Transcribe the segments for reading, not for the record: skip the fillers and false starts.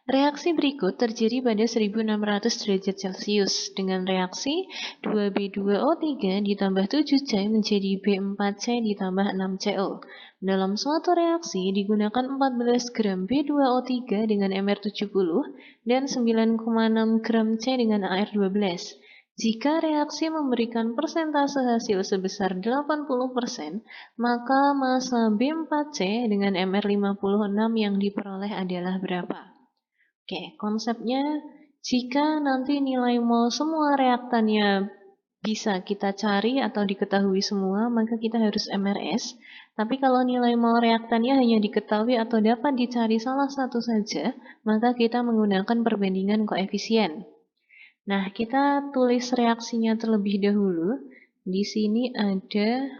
Reaksi berikut terjadi pada 1600 derajat Celcius dengan reaksi 2B2O3 ditambah 7C menjadi B4C ditambah 6CO. Dalam suatu reaksi digunakan 14 gram B2O3 dengan Mr70 dan 9,6 gram C dengan AR12. Jika reaksi memberikan persentase hasil sebesar 80%, maka massa B4C dengan Mr56 yang diperoleh adalah berapa? Oke, konsepnya jika nanti nilai mol semua reaktannya bisa kita cari atau diketahui semua, maka kita harus MRS. Tapi kalau nilai mol reaktannya hanya diketahui atau dapat dicari salah satu saja, maka kita menggunakan perbandingan koefisien. Nah, kita tulis reaksinya terlebih dahulu. Di sini ada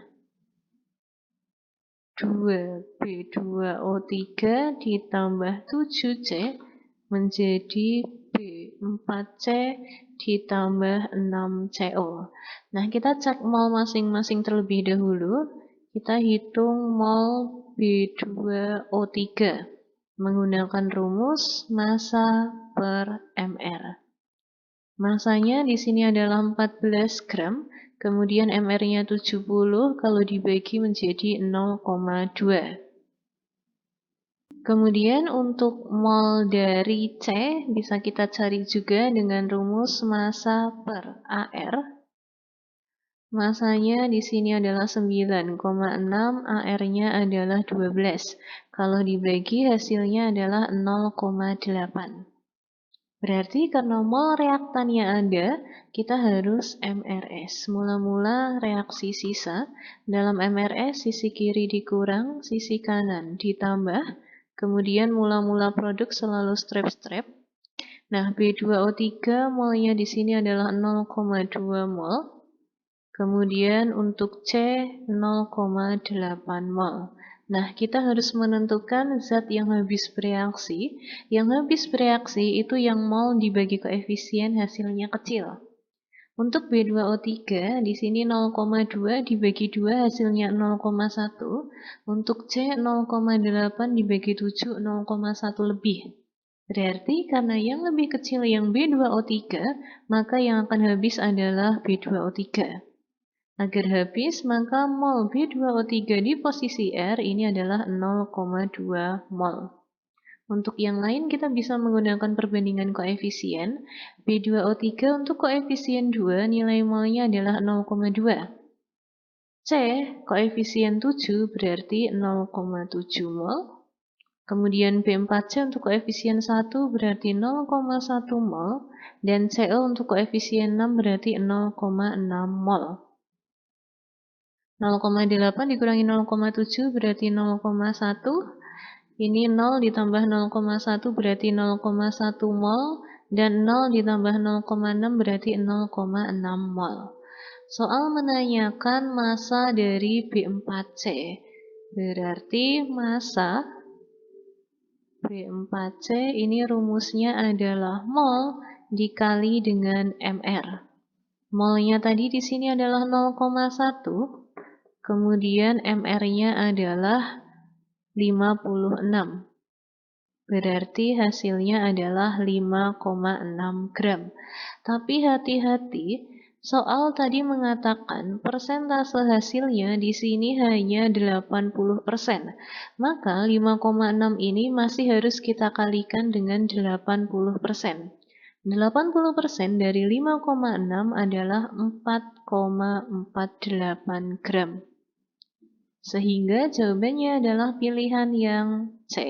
2B2O3 ditambah 7C menjadi B4C ditambah 6CO. Nah, kita cek mol masing-masing terlebih dahulu. Kita hitung mol B2O3 menggunakan rumus massa per mR. Masanya di sini adalah 14 gram, kemudian mR-nya 70, kalau dibagi menjadi 0,2. Kemudian untuk mol dari C bisa kita cari juga dengan rumus massa per AR. Masanya di sini adalah 9,6, AR-nya adalah 12. Kalau dibagi hasilnya adalah 0,8. Berarti karena mol reaktannya ada, kita harus MRS. Mula-mula reaksi sisa, dalam MRS sisi kiri dikurang, sisi kanan ditambah. Kemudian mula-mula produk selalu strep-strep. Nah, B2O3 molnya di sini adalah 0,2 mol. Kemudian untuk C 0,8 mol. Nah, kita harus menentukan zat yang habis bereaksi. Yang habis bereaksi itu yang mol dibagi koefisien hasilnya kecil. Untuk B2O3 di sini 0,2 dibagi 2 hasilnya 0,1. Untuk C 0,8 dibagi 7 0,1 lebih. Berarti karena yang lebih kecil yang B2O3, maka yang akan habis adalah B2O3. Agar habis, maka mol B2O3 di posisi R ini adalah 0,2 mol. Untuk yang lain kita bisa menggunakan perbandingan koefisien. B2O3 untuk koefisien 2 nilai molnya adalah 0,2. C koefisien 7 berarti 0,7 mol. Kemudian B4C untuk koefisien 1 berarti 0,1 mol. Dan CO untuk koefisien 6 berarti 0,6 mol. 0,8 dikurangi 0,7 berarti 0,1. Ini 0 ditambah 0,1 berarti 0,1 mol, dan 0 ditambah 0,6 berarti 0,6 mol. Soal menanyakan massa dari B4C, berarti massa B4C ini rumusnya adalah mol dikali dengan mR. Molnya tadi di sini adalah 0,1, kemudian mR-nya adalah 56. Berarti hasilnya adalah 5,6 gram. Tapi hati-hati, soal tadi mengatakan persentase hasilnya di sini hanya 80%. Maka 5,6 ini masih harus kita kalikan dengan 80%. 80% dari 5,6 adalah 4,48 gram. Sehingga jawabannya adalah pilihan yang C.